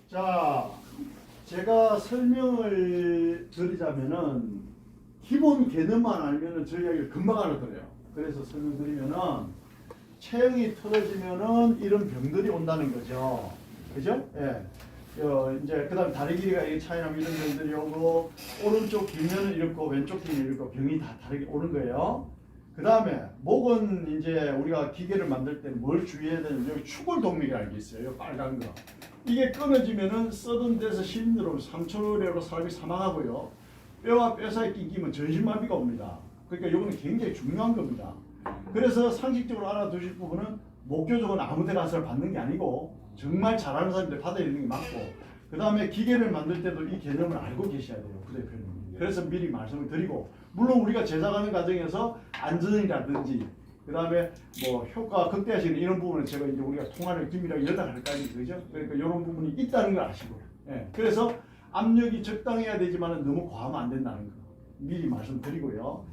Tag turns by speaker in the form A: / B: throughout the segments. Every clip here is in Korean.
A: 자, 제가 설명을 드리자면은 기본 개념만 알면은 저 이야기를 금방 알아들어요. 그래서 설명드리면은 체형이 틀어지면은 이런 병들이 온다는 거죠. 그죠? 예. 이제 그다음 다리 길이가 이게 차이 나면 이런 병들이 오고 오른쪽 길면은 이렇고 왼쪽 길면 이렇고 병이 다 다르게 오는 거예요. 그 다음에 목은 이제 우리가 기계를 만들 때 뭘 주의해야 되냐면 여기 추골동맥이라는 게 있어요. 여기 빨간 거. 이게 끊어지면은 써든 데서 힘들어 3초내로 사람이 사망하고요. 뼈와 뼈 사이 끼기면 전신마비가 옵니다. 그러니까 이거는 굉장히 중요한 겁니다. 그래서 상식적으로 알아두실 부분은 목교적으로 아무 데 가서 받는 게 아니고 정말 잘하는 사람들 받아야 되는 게 맞고 그 다음에 기계를 만들 때도 이 개념을 알고 계셔야 돼요. 부대표님. 그래서 미리 말씀을 드리고 물론 우리가 제작하는 과정에서 안전이라든지 그 다음에 뭐 효과 극대화시키는 이런 부분은 제가 이제 우리가 통화를 긴밀하게 연락할 거 아니에요. 그죠? 그러니까 이런 부분이 있다는 걸 아시고 예. 그래서 압력이 적당해야 되지만 너무 과하면 안 된다는 거 미리 말씀드리고요.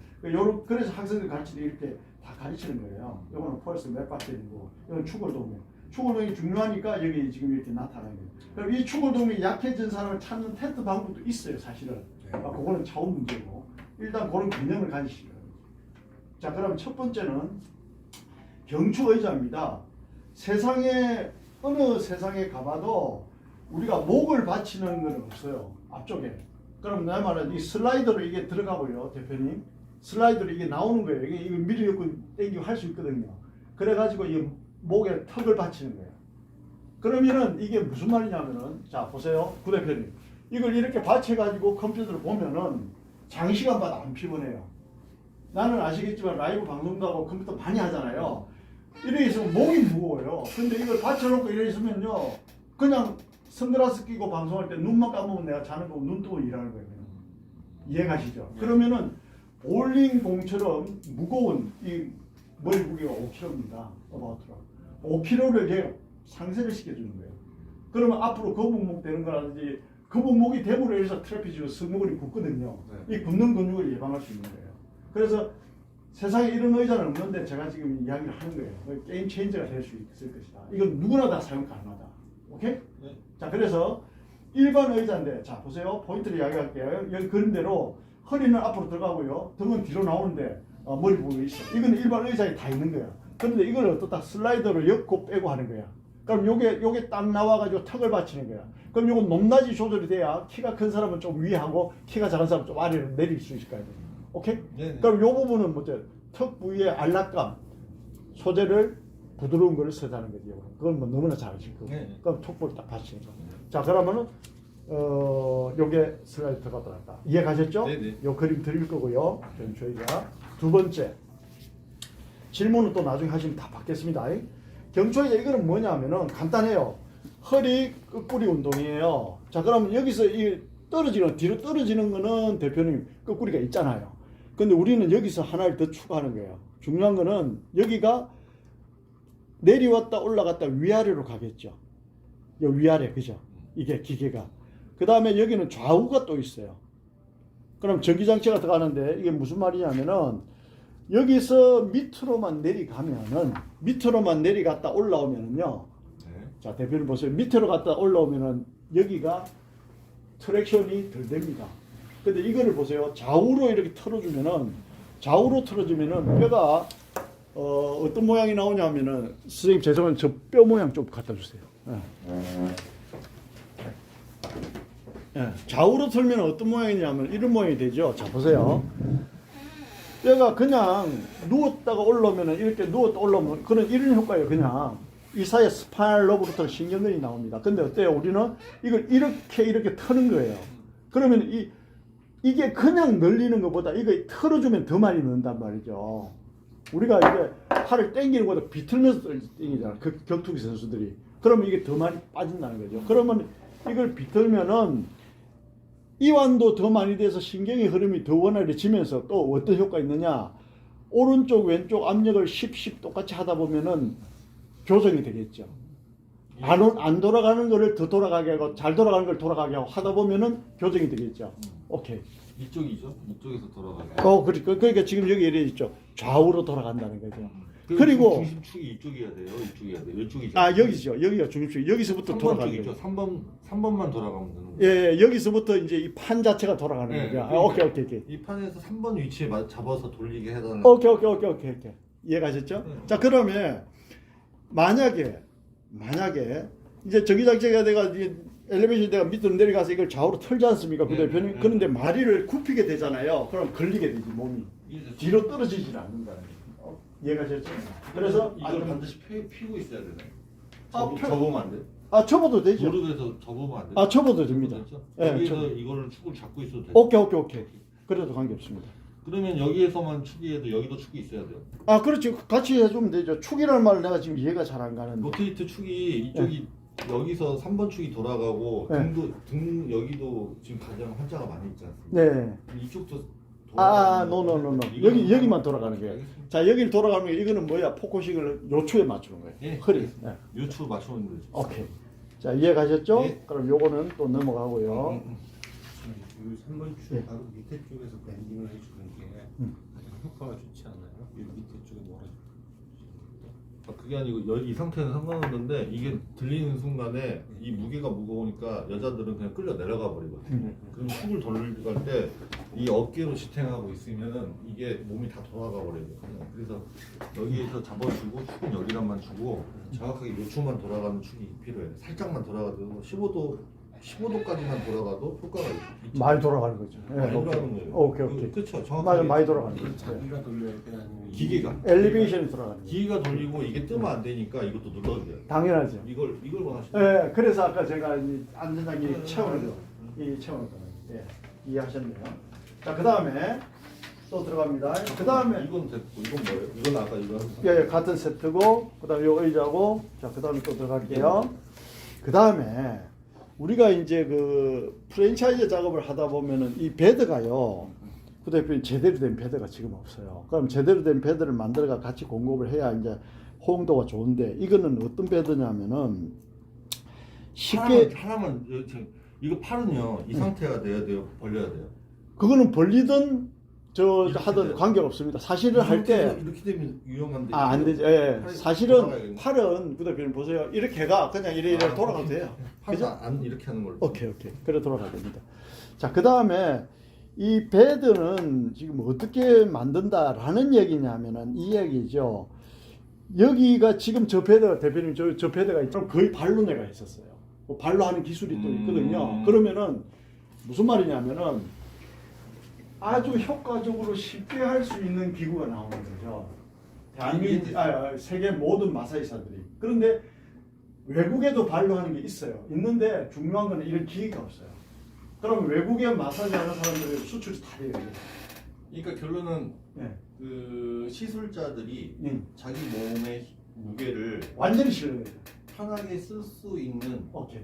A: 그래서 학생들 가르칠 때 이렇게 다 가르치는 거예요. 이거는 펄스 몇 박스이고 이건 추골동맥. 추골동맥이 중요하니까 여기 지금 이렇게 나타나는 거예요. 그럼 이 추골동맥이 약해진 사람을 찾는 테스트 방법도 있어요. 사실은. 그거는 차원 문제고 일단 그런 개념을 가지시죠. 자, 그럼 첫 번째는 경추의자입니다. 어느 세상에 가봐도 우리가 목을 받치는 건 없어요. 앞쪽에. 그럼 내 말은 이 슬라이더로 이게 들어가고요, 대표님. 슬라이더로 이게 나오는 거예요. 이게 미리 여권 땡기고 할 수 있거든요. 그래가지고 이 목에 턱을 받치는 거예요. 그러면은 이게 무슨 말이냐면은, 자, 보세요. 부대표님. 이걸 이렇게 받쳐가지고 컴퓨터를 보면은 장시간 봐도 안 피곤해요. 나는 아시겠지만 라이브 방송도 하고 컴퓨터 많이 하잖아요. 이래 있으면 목이 무거워요. 근데 이걸 받쳐놓고 이래 있으면요. 그냥 선글라스 끼고 방송할 때 눈만 감으면 내가 자는 거고 눈 뜨고 일하는 거예요. 이해가시죠? 그러면은 볼링공처럼 무거운 이 머리 무게가 5kg입니다. 5kg를 얘가 상쇄를 시켜주는 거예요. 그러면 앞으로 거북목 되는 거라든지 거북목이 됨으로 해서 트래피지로 승모근이 굳거든요. 이 굳는 근육을 예방할 수 있는 거예요. 그래서 세상에 이런 의자는 없는데 제가 지금 이야기를 하는 거예요. 게임 체인저가 될 수 있을 것이다. 이건 누구나 다 사용 가능하다. 오케이? 네. 자, 그래서 일반 의자인데, 자, 보세요. 포인트를 이야기할게요. 여기 그런 대로 허리는 앞으로 들어가고요. 등은 뒤로 나오는데 머리 부분이 있어. 이건 일반 의자에 다 있는 거야. 그런데 이걸 어떻다 슬라이더를 엮고 빼고 하는 거야. 그럼 요게 딱 나와가지고 턱을 받치는 거야. 그럼 요건 높낮이 조절이 돼야 키가 큰 사람은 좀 위에 하고 키가 작은 사람은 좀 아래로 내릴 수 있을 거야. 오케이? 네네. 그럼 요 부분은 뭐죠? 턱 부위의 안락감, 소재를 부드러운 걸 쓰다는 거죠. 그건 뭐 너무나 잘 아실 거고. 그럼 턱부를 딱 받치는 거. 자, 그러면은 요게 슬라이드가 들어갔다. 이해 가셨죠? 네네. 요 그림 드릴 거고요. 경추의자. 두 번째 질문은 또 나중에 하시면 다 받겠습니다. 경추의자 이거는 뭐냐면은 간단해요. 허리 끝구리 운동이에요. 자, 그러면 여기서 이 뒤로 떨어지는 거는 대표님 끝구리가 있잖아요. 근데 우리는 여기서 하나를 더 추가하는 거예요. 중요한 거는 여기가 내려왔다 올라갔다 위아래로 가겠죠. 요 위아래, 그죠? 이게 기계가. 그 다음에 여기는 좌우가 또 있어요. 그럼 전기장치가 들어가는데 이게 무슨 말이냐면은 여기서 밑으로만 내려갔다 올라오면은요. 네. 자, 대표님 보세요. 밑으로 갔다 올라오면은 여기가 트랙션이 덜 됩니다. 근데 이거를 보세요. 좌우로 이렇게 틀어주면은 뼈가 어떤 모양이 나오냐면은 선생님 죄송한데 저 뼈 모양 좀 갖다 주세요. 좌우로 틀면 어떤 모양이냐면 이런 모양이 되죠. 자, 보세요. 뼈가 그냥 누웠다가 올라오면은 이렇게 누웠다 올라오면 그런 이런 효과예요. 그냥 이 사이에 스파이널 러브부터 신경들이 나옵니다. 근데 어때요? 우리는 이걸 이렇게 트는 거예요. 그러면 이게 그냥 늘리는 것보다 이거 틀어주면 더 많이 넣는단 말이죠. 우리가 이게 팔을 당기는 것보다 비틀면서 당기잖아. 격투기 선수들이. 그러면 이게 더 많이 빠진다는 거죠. 그러면 이걸 비틀면은 이완도 더 많이 돼서 신경의 흐름이 더 원활해지면서 또 어떤 효과가 있느냐. 오른쪽 왼쪽 압력을 10 똑같이 하다 보면은 교정이 되겠죠. 안 돌아가는 거를 더 돌아가게 하고 잘 돌아가는 걸 돌아가게 하고 하다 보면은 교정이 되겠죠. 오케이.
B: 이쪽이죠. 이쪽에서 돌아가게.
A: 그러니까 지금 여기 이래 있죠. 좌우로 돌아간다는 거죠. 그리고
B: 중심축이 이쪽이어야 돼요. 이쪽이어야 돼요. 이쪽이죠.
A: 여기죠. 여기가 중심축. 여기서부터 돌아가는 거죠.
B: 3번만 돌아가면 되는 거예요.
A: 예, 여기서부터 이제 이 판 자체가 돌아가는 거죠.
B: 그러니까
A: 오케이.
B: 이 판에서 3번 위치에 잡아서 돌리게 해달라는.
A: 오케이. 이해가셨죠? 자, 그러면 만약에 이제 전기장치가 내가 이제 엘리베이션 내가 밑으로 내려가서 이걸 좌우로 털지 않습니까? 부대표님? 그런데 마리를 굽히게 되잖아요. 그럼 걸리게 되지 몸이. 뒤로 떨어지질 않는다는 거예요. 이해가셨죠? 그래서
B: 이걸 반드시 피고 있어야 되나요?
A: 펴-
B: 접으면 안 돼요?
A: 접어도 되죠.
B: 무릎에서 접으면 안 돼요?
A: 접어도 됩니다. 예,
B: 여기에서 이거를 축을 잡고 있어도 돼요?
A: 오케이. 그래도 관계없습니다.
B: 그러면 여기에서만 축이 해도 여기도 축이 있어야 돼요?
A: 그렇죠. 같이 해주면 되죠. 축이라는 말을 내가 지금 이해가 잘 안 가는데.
B: 로테이트 축이 이쪽이 여기서 3번 축이 돌아가고
A: 네.
B: 등 여기도 지금 가장 환자가 많이 있지 않습니까?
A: 네.
B: 이쪽도
A: 노. 여기만 돌아가는 거예요. 자, 여기를 돌아가면 이거는 뭐야? 포커싱을 요추에 맞추는 거예요.
B: 예,
A: 허리. 네.
B: 요추 맞추면 되죠.
A: 오케이. 자, 이해가셨죠?
B: 예.
A: 그럼 요거는 또 넘어가고요.
C: 이 3번 줄
A: 예.
C: 바로 밑에 쪽에서 밴딩을 해주는 게 가장 효과가 좋지 않나요? 이 밑에 쪽에 몰아주는
B: 그게 아니고 이 상태는 상관없는데 이게 들리는 순간에 이 무게가 무거우니까 여자들은 그냥 끌려 내려가 버리거든요. 그럼 축을 돌릴 때 이 어깨로 지탱하고 있으면은 이게 몸이 다 돌아가 버리거든요. 그래서 여기에서 잡아주고 축은 여기랑만 주고 정확하게 요추만 돌아가는 축이 필요해요. 살짝만 돌아가도 15도까지만 돌아가도 효과가 있죠.
A: 많이 돌아가는 거죠. 예,
B: 많이
A: 오케이.
B: 돌아가는 거예요.
A: 오케이.
B: 그렇죠. 정확하게
A: 맞아, 많이 돌아가는 거예요.
C: 자기가 돌려야 돼 아니면
B: 기계가
A: 엘리베이션이 돌아가는 거예요.
B: 기계가 돌리고 이게 뜨면 안 되니까 이것도 눌러줘야 돼요.
A: 당연하죠.
B: 이걸 원하시는
A: 예, 그래서 아까 제가 이 안전장치 채우는 거, 이 채우는 거, 이해하셨네요. 자, 그 다음에 또 들어갑니다. 그 다음에
B: 이건 됐고 이건 뭐예요? 이건 아까 이거
A: 같은 세트고, 그 다음에 요 의자고, 자, 그 다음에 또 들어갈게요. 그 다음에 우리가 이제 그 프랜차이즈 작업을 하다 보면은 이 베드가요, 부대표님 제대로 된 베드가 지금 없어요. 그럼 제대로 된 베드를 만들어가 같이 공급을 해야 이제 호응도가 좋은데, 이거는 어떤 베드냐면은 쉽게
B: 하나만 이거 팔은요 이 상태가 돼야 돼요? 벌려야 돼요?
A: 그거는 벌리든
B: 이렇게
A: 하든
B: 돼요?
A: 관계가 없습니다. 사실은 할 때
B: 이렇게 되면 위험한데
A: 안 되죠. 예.
B: 팔이
A: 사실은
B: 돌아가야겠네.
A: 팔은 부대표님 보세요. 이렇게가 그냥 이래 돌아가도 돼요.
B: 팔도 안 이렇게 하는 걸로.
A: 오케이. 그래 돌아가야 됩니다. 자, 그 다음에 이 베드는 지금 어떻게 만든다라는 얘기냐면은 이 얘기죠. 여기가 지금 저 베드가 대표님 저 베드가 있죠. 거의 발로 내가 했었어요. 발로 하는 기술이 또 있거든요. 그러면은 무슨 말이냐면은 아주 효과적으로 쉽게 할 수 있는 기구가 나오는 거죠. 대한민국, 세계 모든 마사지사들이. 그런데 외국에도 발로 하는 게 있어요. 있는데 중요한 거는 이런 기계가 없어요. 그럼 외국에 마사지 하는 사람들이 수출이 다 돼요.
B: 그러니까 결론은
A: 네.
B: 그 시술자들이
A: 네.
B: 자기 몸의 무게를
A: 완전히 실는 거죠.
B: 편하게 쓸 수 있는
A: 오케이.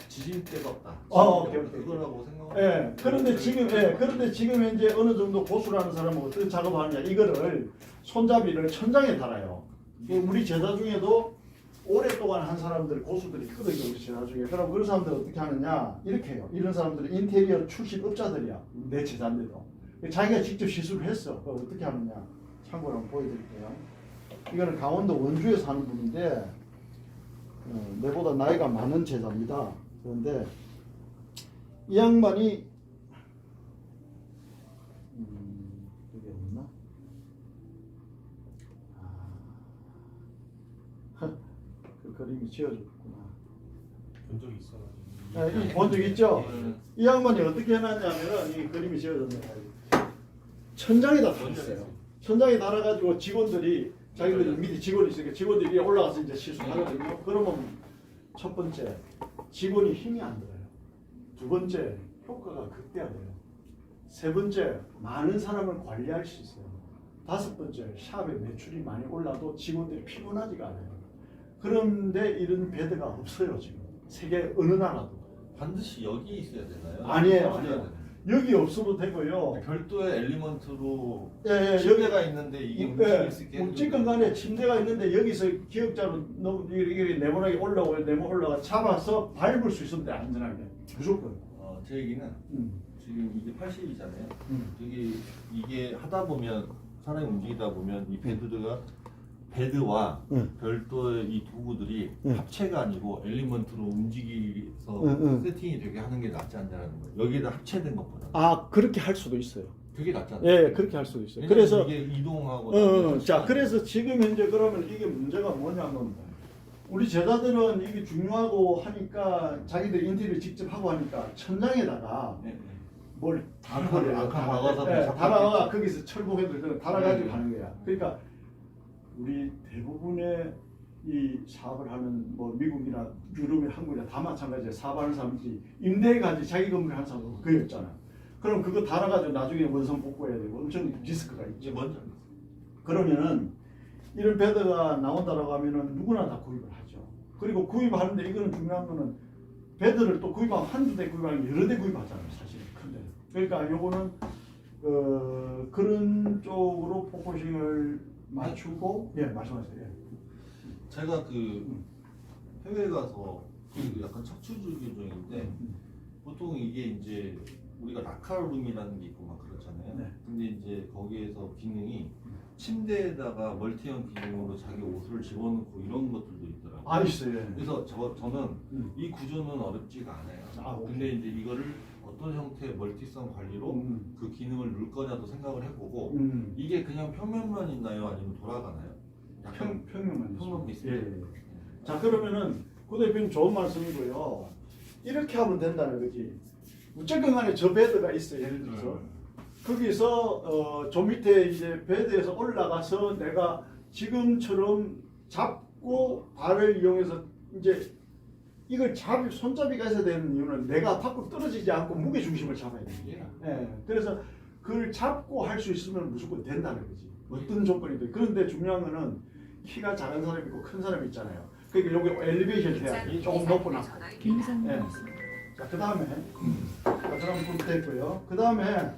B: 지짐대가 없다.
A: 오케이.
B: 그거라고 생각하면.
A: 예. 그런데 지금 현재 어느 정도 고수라는 사람은 어떻게 작업하느냐. 이거를 손잡이를 천장에 달아요. 우리 제자 중에도 오랫동안 한 사람들 고수들이 있거든요. 우리 제자 중에. 그럼 그런 사람들 어떻게 하느냐. 이렇게 해요. 이런 사람들은 인테리어 출신 업자들이야. 내 제자인데도. 자기가 직접 시술을 했어. 그럼 어떻게 하느냐. 참고로 한번 보여드릴게요. 이거는 강원도 원주에서 하는 분인데 내보다 나이가 많은 제자입니다. 그런데 이 양반이 이게 없나? 그 그림이 지어졌구나.
C: 본 적이 있어가지고
A: 본 적 있죠? 이 양반이 어떻게 해놨냐면은 이 그림이 지어졌네. 천장에다 달았어요. 천장에 달아가지고 직원들이 자기들 밑에 직원이 있으니까 직원들이 위에 올라가서 이제 시술하거든요. 그러면 첫 번째 직원이 힘이 안 들어요. 두 번째 효과가 극대화돼요. 세 번째 많은 사람을 관리할 수 있어요. 다섯 번째 샵에 매출이 많이 올라도 직원들이 피곤하지가 않아요. 그런데 이런 베드가 없어요 지금 세계 어느 나라도.
B: 반드시 여기 있어야 되나요?
A: 아니에요. 여기 없어도 되고요.
B: 별도의 엘리먼트로
A: 예, 예,
B: 침대가 있는데 이게 움직일 수 있게
A: 묵직한 간에 침대가 있는데 여기서 기역자로 이게 네모나게 올라오고 네모 올라가 잡아서 밟을 수 있으면 돼, 안전하게 무조건.
B: 제 얘기는 지금 이게 80이잖아요. 이게 하다 보면 사람이 움직이다 보면 이 베드와 별도의 이 도구들이 합체가 아니고 엘리먼트로 움직이서 세팅이 되게 하는 게 낫지 않냐는 거예요. 여기에다 합체된 것보다.
A: 아, 그렇게 할 수도 있어요.
B: 그게 낫잖아요.
A: 예, 그렇게 할 수도 있어요.
B: 왜냐면
A: 그래서
B: 이게 이동하고
A: 자, 그래서 지금 현재 그러면 이게 문제가 뭐냐면 우리 제자들은 이게 중요하고 하니까 자기들 인테리어 직접 하고 하니까 천장에다가 뭘 달아버려요.
B: 앙카 박아서
A: 달아가 거기서 철봉해도 달아가지고 하는 거야. 그러니까 우리 대부분의 이 사업을 하는 뭐 미국이나 유럽이나 한국이나 다 마찬가지야. 사업하는 사람들이 임대해가지고 자기 건물 하는 사람은 거의 없잖아. 그럼 그거 달아가지고 나중에 원성 복구해야 되고 엄청 리스크가 있죠.
B: 이제 먼저
A: 그러면은 이런 베드가 나온다라고 하면은 누구나 다 구입을 하죠. 그리고 구입하는데 이거는 중요한 거는 베드를 또 구입하면 한두 대 구입하는 게 여러 대 구입하잖아요, 사실. 근데 그러니까 요거는 그런 쪽으로 포커싱을 맞추고 예, 말씀하세요. 예.
B: 제가 그 해외 가서 그 약간 척추주기종인데 보통 이게 이제 우리가 라카룸이라는 게 있고 막 그렇잖아요.
A: 네.
B: 근데 이제 거기에서 기능이 침대에다가 멀티형 기능으로 자기 옷을 집어넣고 이런 것들도 있더라고요.
A: 아, 있어요. 예.
B: 그래서 저는 이 구조는 어렵지가 않아요.
A: 아, 오케이.
B: 근데 이제 이거를 어떤 형태의 멀티성 관리로 그 기능을 넣을 거냐도 생각을 해보고 이게 그냥 평면만 있나요? 아니면 돌아가나요?
A: 평면만
B: 평면 비슷해요.
A: 예. 자, 그러면은 고 대표님 좋은 말씀이고요. 이렇게 하면 된다는 거지. 어쨌든 간에 저 베드가 있어요. 예를 들어서 거기서 저 밑에 이제 베드에서 올라가서 내가 지금처럼 잡고 발을 이용해서 이제 이걸 손잡이가 있어야 되는 이유는 내가 밖으로 떨어지지 않고 무게 중심을 잡아야 됩니다. 예. 그래서 그걸 잡고 할 수 있으면 무조건 된다는 거지. 어떤 조건이든. 그런데 중요한 거는 키가 작은 사람이 있고 큰 사람이 있잖아요. 그러니까 여기 엘리베이션 해야지. 조금 높고 낮고. 예. 자, 그 다음에 그럼 그렇게 됐고요. 그 다음에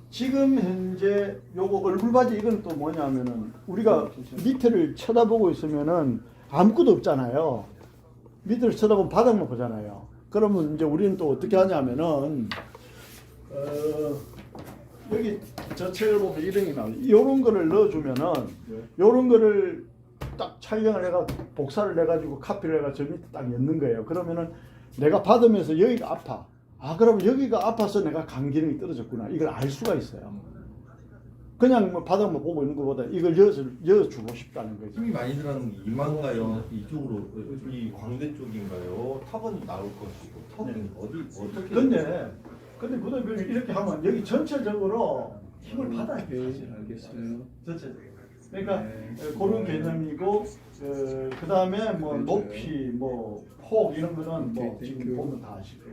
A: 지금 현재 요거 얼굴바지 이건 또 뭐냐면은 우리가 밑에를 쳐다보고 있으면은 아무것도 없잖아요. 밑에를 쳐다보면 바닥만 보잖아요. 그러면 이제 우리는 또 어떻게 하냐면은 여기 저책을 보면 이런 게 나와요. 요런 거를 넣어주면은 요런 거를 딱 촬영을 해가 복사를 해가지고 카피를 해가 저 밑에 딱 넣는 거예요. 그러면은 내가 받으면서 여기가 아파. 아, 그러면 여기가 아파서 내가 간 기능이 떨어졌구나. 이걸 알 수가 있어요. 그냥 뭐 바닥만 보고 있는 것보다 이걸 여주고 싶다는 거죠.
B: 힘이 많이 들어가는 게 이마인가요? 이쪽으로 이 광대 쪽인가요? 턱은 나올 것이고 턱은 어떻게?
A: 근데 부대표님 이렇게 하면 여기 전체적으로 힘을 받아야 돼요.
C: 알겠어요.
A: 전체적으로. 그러니까 그런 개념이고 그 다음에 뭐 높이 뭐 폭 이런 거는 뭐 지금 보면 다 아실 거고.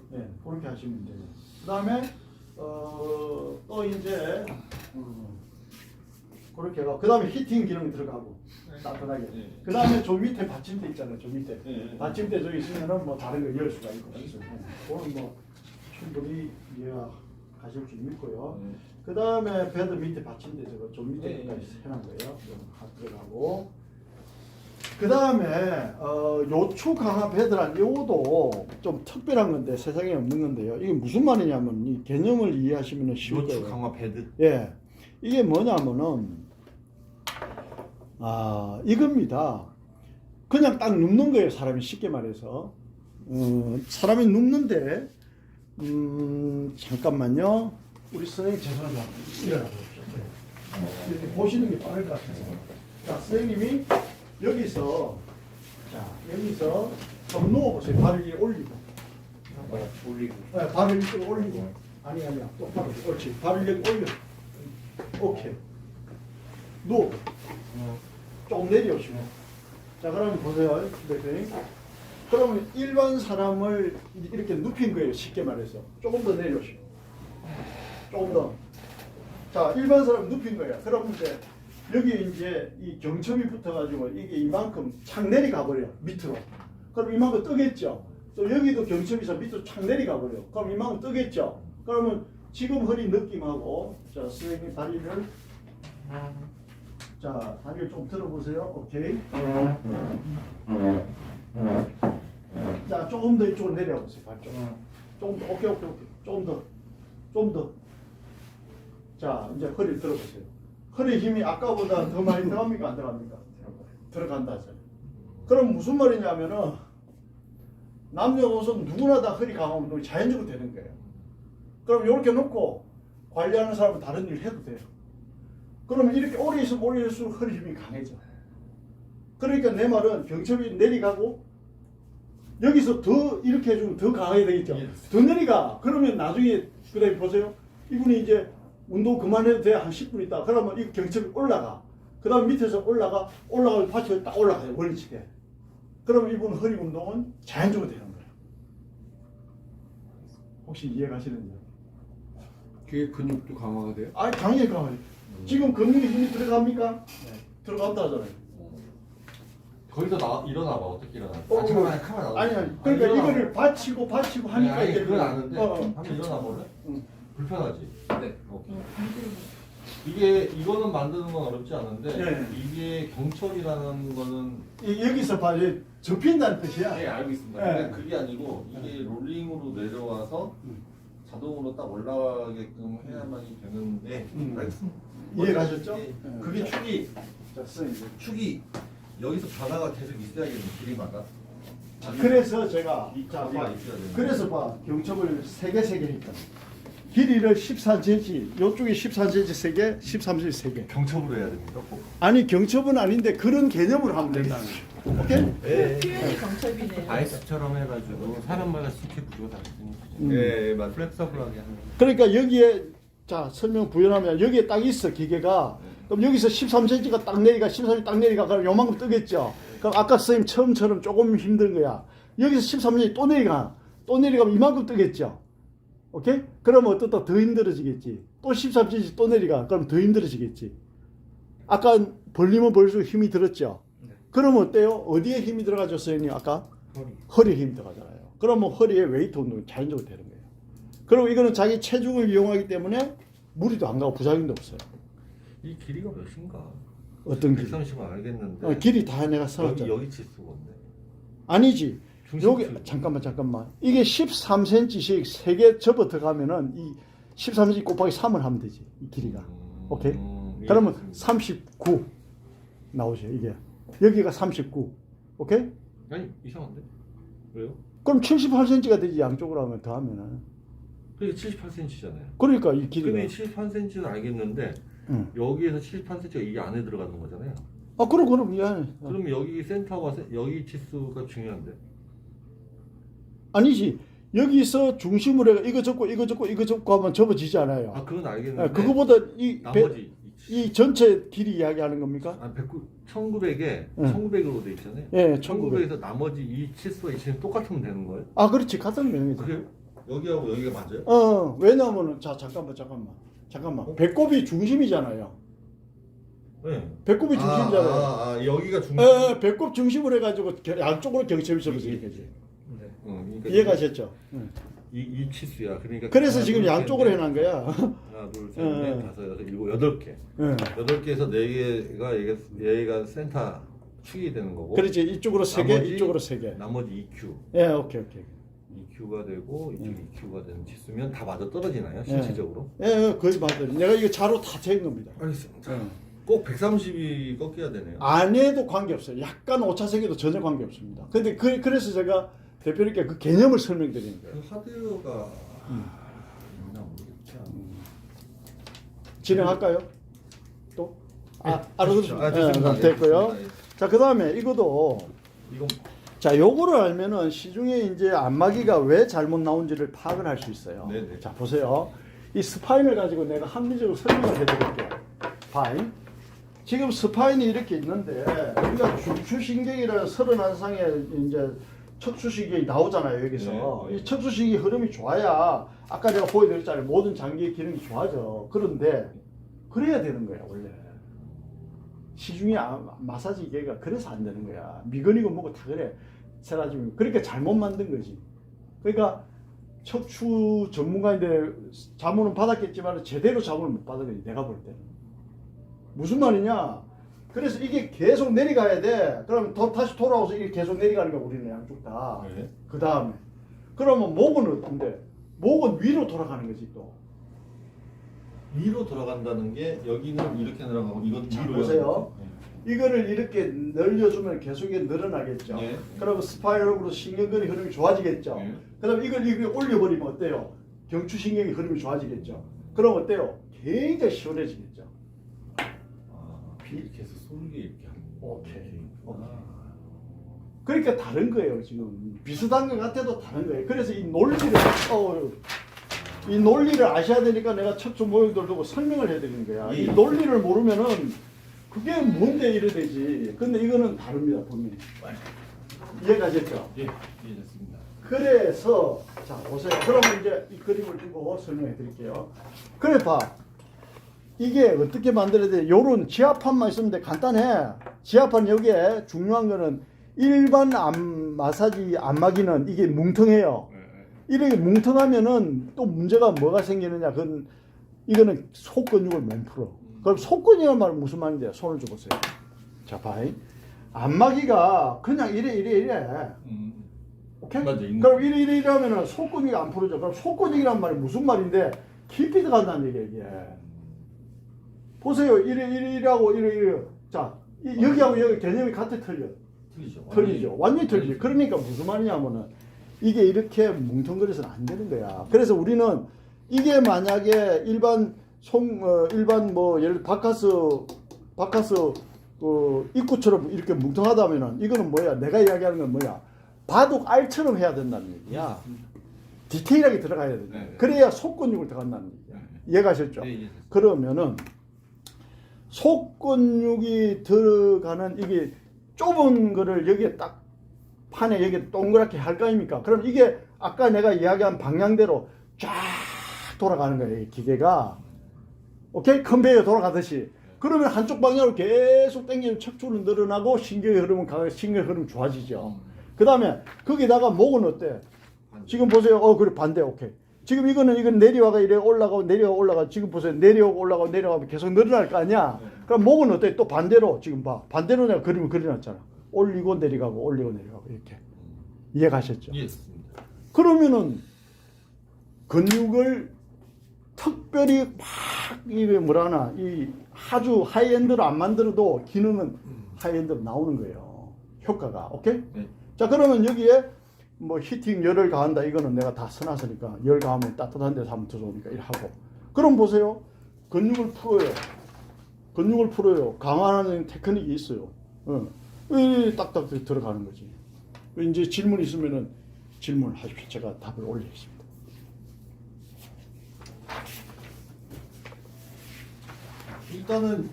A: 네, 그렇게 하시면 돼요. 그 다음에 또 이제 그렇게 해가 그 다음에 히팅 기능이 들어가고 따뜻하게. 그 다음에 저 밑에 받침대 있잖아요. 저 밑에 받침대 저기 있으면은 뭐 다른 거 열 수가 있고. 그거는 뭐 충분히 이해하실 수 있고요. 그 다음에 베드 밑에 받침대 저거 저 밑에까지 해놓은 거예요. 들어가고. 그 다음에 요추 강화 베드란 요것도 좀 특별한 건데 세상에 없는 건데요. 이게 무슨 말이냐면 이 개념을 이해하시면 쉬울 거예요.
B: 요추 강화 베드.
A: 예, 이게 뭐냐면은 이겁니다. 그냥 딱 눕는 거예요. 사람이 쉽게 말해서 사람이 눕는데 잠깐만요. 우리 선생님 죄송합니다. 일어나 보십시오. 이렇게 보시는 게 빠를 것 같아서. 자, 선생님이 여기서 좀 누워보세요. 발을 이렇게 올리고. 네, 발을 이렇게 올리고. 아니야. 똑바로. 옳지. 발을 이렇게 올려. 오케이. 누워. 조금 내려오시고. 자, 그러면 보세요. 네. 그러면 일반 사람을 이렇게 눕힌 거예요. 쉽게 말해서. 조금 더 내려오시고. 조금 더. 자, 일반 사람 눕힌 거예요. 그러면 이제 여기 이제 이 경첩이 붙어가지고 이게 이만큼 착 내려가 버려요. 밑으로. 그럼 이만큼 뜨겠죠. 또 여기도 경첩에서 밑으로 착 내려가 버려. 그럼 이만큼 뜨겠죠. 그러면 지금 허리 느낌하고 자 선생님 다리를 자 다리를 좀 들어보세요. 오케이. 자 조금 더 이쪽으로 내려보세요. 발쪽. 조금 더. 오케이. 조금 더. 좀 더. 자 이제 허리를 들어보세요. 허리 힘이 아까보다 더 많이 들어갑니까 안 들어갑니까? 들어간다. 그럼 무슨 말이냐면은 남녀노소 누구나 다 허리 강화 운동이 자연적으로 되는 거예요. 그럼 이렇게 놓고 관리하는 사람은 다른 일을 해도 돼요. 그러면 이렇게 오래 있으면 오래일수록 허리 힘이 강해져. 그러니까 내 말은 경첩이 내려가고 여기서 더 이렇게 해주면 더 강하게 되겠죠. 더 내려가. 그러면 나중에 그다음에 보세요. 이분이 이제 운동 그만해도 돼. 한 10분 있다. 그러면 이 경첩이 올라가. 그 다음 밑에서 올라가면 파츠가 딱 올라가요. 원리치게. 그러면 이분 허리 운동은 자연적으로 되는 거예요. 혹시 이해가시는지?
C: 귀에 근육도 강화가 돼요?
A: 아, 당연히 강하죠. 지금 근육에 힘이 들어갑니까? 네. 들어간다 하잖아요.
B: 거기서 일어나봐. 어떻게 일어나?
A: 잠깐만,
B: 카메라 나와.
A: 아니, 그러니까 이거를 받치고 하니까
B: 아니,
A: 이게
B: 그건 아는데 한번 일어나 볼래? 불편하지?
C: 네.
B: 오케이. 이거는 만드는 건 어렵지 않은데
A: 네.
B: 이게 경첩이라는 거는
A: 여기서 봐, 접힌다는 뜻이야.
B: 네 알고 있습니다.
A: 네.
B: 근데 그게 아니고 이게 롤링으로 내려와서 자동으로 딱 올라가게끔 해야만이 되는데 알겠습니다.
A: 이해가셨죠?
B: 예,
A: 네.
B: 그게 축이
A: 자, 선생님.
B: 여기서 변화가 계속 있어야겠네. 길이마다.
A: 그래서 제가
B: 이
A: 자,
B: 가지가
A: 봐.
B: 있어야 되는
A: 그래서 봐 경첩을 3개 했다. 길이를 13cm, 요쪽에 13cm 3개, 13cm 3개.
B: 경첩으로 해야 됩니까? 꼭?
A: 아니 경첩은 아닌데 그런 개념으로 하면 된다는 거예요. 오케이?
D: 표현이 경첩이네요.
C: 아이스처럼 해가지고 사람마다 스킬 구조가 다르니까
B: 예, 맞.
C: 플렉서블하게 하는
A: 그러니까 여기에 자 설명 부연하면 여기에 딱 있어 기계가. 그럼 여기서 13cm가 딱 내리가 13cm 딱 내리가 그럼 요만큼 뜨겠죠. 그럼 아까 선생님 처음처럼 조금 힘든 거야. 여기서 13cm 또 내리가면 이만큼 뜨겠죠. 오케이? 그러면 어떻다 더 힘들어지겠지. 또 13cm 또 내리가 그럼 더 힘들어지겠지. 아까 벌리면 벌수록 힘이 들었죠. 그러면 어때요? 어디에 힘이 들어가죠, 선생님? 아까 허리에 힘이 들어가잖아요. 그러면 허리에 웨이트 운동이 자연적으로 되는 거예요. 그리고 이거는 자기 체중을 이용하기 때문에 무리도 안 가고 부작용도 없어요.
B: 이 길이가 몇인가?
A: 어떤 길이?
B: 130은 알겠는데
A: 길이 다 내가 써놨잖아.
B: 여기 치수건데.
A: 아니지.
B: 중심
A: 여기
B: 줄.
A: 잠깐만. 이게 13cm씩 3개 접어 들어가면은 이 13cm 곱하기 3을 하면 되지. 이 길이가. 오케이? 그러면 39 나오죠. 이게. 여기가 39. 오케이?
B: 아니 이상한데? 왜요?
A: 그럼 78cm가 되지. 양쪽으로 하면 더 하면은.
B: 그게 78cm잖아요.
A: 그러니까 이 길이가.
B: 근데 78cm는 알겠는데
A: 응.
B: 여기에서 78cm가 이 안에 들어가는 거잖아요.
A: 그럼 미안해.
B: 그럼 여기 센터와 여기 치수가 중요한데.
A: 아니지. 여기서 중심으로 해가 이거 접고 하면 접어지지 않아요.
B: 아 그건 알겠는데.
A: 그거보다
B: 나머지
A: 이 전체 길이 이야기하는 겁니까?
B: 1900에
A: 응.
B: 1900으로 돼 있잖아요.
A: 예,
B: 1900에서 나머지 이 치수와 이 치수는 똑같으면 되는 거예요?
A: 아, 그렇지. 같은 명이죠.
B: 그래요? 여기하고 여기가 맞아요?
A: 왜냐면은 잠깐만. 배꼽이 중심이잖아요.
B: 네.
A: 배꼽이 중심이잖아요.
B: 여기가 중심.
A: 배꼽 중심으로 해가지고 양쪽으로 경첩이 접어지는 거지.
B: 그러니까
A: 이해가셨죠?
B: 이 치수야. 그러니까
A: 그래서
B: 하나,
A: 지금
B: 둘,
A: 양쪽으로
B: 셋,
A: 해놓은 거야.
B: 하나, 둘, 셋, 넷, 다섯, 여섯, 일곱, 8개.
A: 예.
B: 8개에서 4개가 얘가 센터 축이 되는 거고.
A: 그렇지. 이쪽으로 3개,
B: 나머지-
A: 이쪽으로 3개.
B: 나머지 EQ.
A: 예, 오케이.
B: 2Q가 되고 이쪽 2Q가 되는 치수면 다 맞아 떨어지나요? 신체적으로?
A: 거의 맞아요. 내가 이거 자로 다 채인 겁니다.
B: 알겠습니다. 꼭 130이 꺾여야 되네요.
A: 안 해도 관계없어요. 약간 오차색에도 전혀 관계없습니다. 근데 그래서 제가 대표님께 그 개념을 설명드리는 거예요.
B: 그 하드웨어가 있나 모르겠죠.
A: 진행할까요? 또? 알아들으시면
B: 좋습니다.
A: 됐고요.
B: 예.
A: 자, 그 다음에 이것도
B: 이건
A: 자, 요거를 알면은 시중에 이제 안마기가 왜 잘못 나온지를 파악을 할 수 있어요.
B: 네네.
A: 자, 보세요. 이 스파인을 가지고 내가 합리적으로 설명을 해드릴게요. 스파인. 지금 스파인이 이렇게 있는데 우리가 중추신경이라는 31상에 이제 척추신경이 나오잖아요. 여기서.
B: 네.
A: 이 척추신경이 흐름이 좋아야 아까 제가 보여드렸잖아요. 모든 장기의 기능이 좋아져. 그런데 그래야 되는 거야, 원래. 시중에 마사지 기계가 그래서 안 되는 거야. 미근이고 뭐고 다 그래. 세라짐이. 그러니까 잘못 만든 거지. 그러니까 척추 전문가인데 자문은 받았겠지만 제대로 자문을 못 받은 거지, 내가 볼 때는. 무슨 말이냐? 그래서 이게 계속 내려가야 돼. 그러면 다시 돌아와서 이게 계속 내려가는 거야, 우리는 양쪽 다.
B: 네.
A: 그 다음에. 그러면 목은 어떤데? 목은 위로 돌아가는 거지, 또.
B: 위로 돌아간다는 게 여기는 이렇게 늘어가고 이건
A: 자,
B: 위로
A: 보세요. 이거를 이렇게 늘려주면 계속 이게 늘어나겠죠.
B: 네.
A: 그러면 스파이럴로 신경근의 흐름이 좋아지겠죠.
B: 네.
A: 그다음 이걸 올려버리면 어때요? 경추신경의 흐름이 좋아지겠죠. 그럼 어때요? 굉장히 시원해지겠죠.
B: 이렇게 해서 쏠게 이렇게 하는 거.
A: 오케이. 그러니까 다른 거예요, 지금. 비슷한 것 같아도 다른 거예요. 그래서 이 논리를 아셔야 되니까 내가 척추 모형들 두고 설명을 해야 되는 거야.
B: 예.
A: 이 논리를 모르면은 그게 뭔데 이래 되지. 근데 이거는 다릅니다, 분명히. 이해가셨죠?
B: 예, 이해됐습니다.
A: 그래서 자 보세요. 그러면 이제 이 그림을 두고 설명해 드릴게요. 그래 봐. 이게 어떻게 만들어야 돼? 요런 지압판만 있으면 돼. 간단해. 지압판 여기에 중요한 거는 일반 마사지 안마기는 이게 뭉텅해요. 이렇게 뭉텅하면은 또 문제가 뭐가 생기느냐? 이거는 속근육을 못 풀어. 그럼 속근육이란 말은 무슨 말인데? 손을 줘보세요. 자, 봐이. 안마기가 그냥 이래. 오케이?
B: 맞아,
A: 그럼 이래 하면은 속근육이 안 풀어져. 그럼 속근육이란 말이 무슨 말인데? 깊이 들어간다는 얘기야, 이게. 보세요. 이래하고 이래. 자, 여기하고 여기 개념이 같아 틀려. 틀리죠. 완전히 틀리죠. 그러니까 무슨 말이냐면은 이게 이렇게 뭉텅거려서는 안 되는 거야. 그래서 우리는 이게 만약에 일반 뭐 예를 바카스 입구처럼 이렇게 뭉텅하다면은 이거는 뭐야? 내가 이야기하는 건 뭐야? 바둑 알처럼 해야 된다는 얘기야. 디테일하게 들어가야 된다.
B: 네.
A: 그래야 속근육을 들어간다는 얘기야. 이해가셨죠?
B: 네, 예.
A: 그러면은 속근육이 들어가는 이게 좁은 거를 여기에 딱 판에 여기 동그랗게 할 거 아닙니까? 그럼 이게 아까 내가 이야기한 방향대로 쫙 돌아가는 거예요. 이 기계가. 오케이? 컨베이어 돌아가듯이. 그러면 한쪽 방향으로 계속 당기면 척추는 늘어나고 신경의 흐름은 강하게 신경의 흐름이 좋아지죠. 그 다음에 거기다가 목은 어때? 지금 보세요. 그래 반대. 오케이. 지금 이거는 내려와가 이래 올라가. 지금 보세요. 내려오고 올라가면 계속 늘어날 거 아니야? 그럼 목은 어때? 또 반대로 지금 봐. 반대로 내가 그림을 그려놨잖아. 올리고 내려가고 이렇게. 이해가셨죠?
B: 이해했습니다.
A: 그러면은 근육을 특별히 막 이게 뭐라나 이 아주 하이엔드로 안 만들어도 기능은 하이엔드로 나오는 거예요. 효과가. 오케이?
B: 네.
A: 자 그러면 여기에 뭐 히팅 열을 가한다 이거는 내가 다 써놨으니까 열 가하면 따뜻한 데서 하면 더 좋으니까 이렇게 하고 그럼 보세요. 근육을 풀어요. 강화하는 테크닉이 있어요. 이 딱딱 들어가는 거지. 이제 질문 있으면은 질문하십시오. 제가 답을 올리겠습니다.
B: 일단은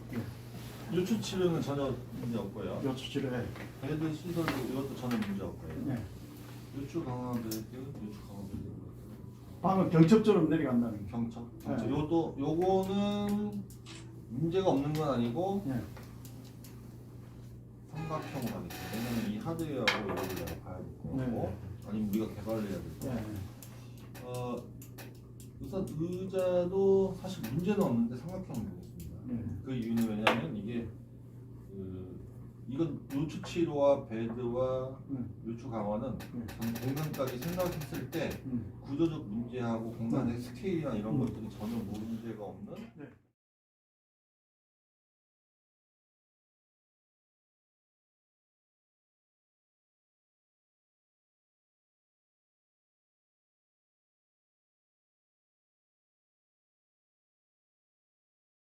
B: 요추 치료는 전혀 문제 없고요.
A: 요추 치료해.
B: 배드 시설도 이것도 전혀 문제 없고요.
A: 네.
B: 요추 강화 배드.
A: 방금 경첩처럼 내려간다는 거.
B: 경첩.
A: 네.
B: 요거는 문제가 없는 건 아니고
A: 네.
B: 삼각형으로 하겠죠. 왜냐면 이 하드웨어하고 이거를 내가 봐야 될 거고
A: 네.
B: 아니면 우리가 개발을 해야 될 거고.
A: 네.
B: 우선 의자도 사실 문제는 없는데 삼각형을 보겠습니다.
A: 네.
B: 그 이유는 왜냐하면 이게 이건 요추 치료와 배드와 요추 강화는 공간까지 생각했을 때 구조적 문제하고 공간의 스케일이나 이런 것들이 전혀 문제가 없는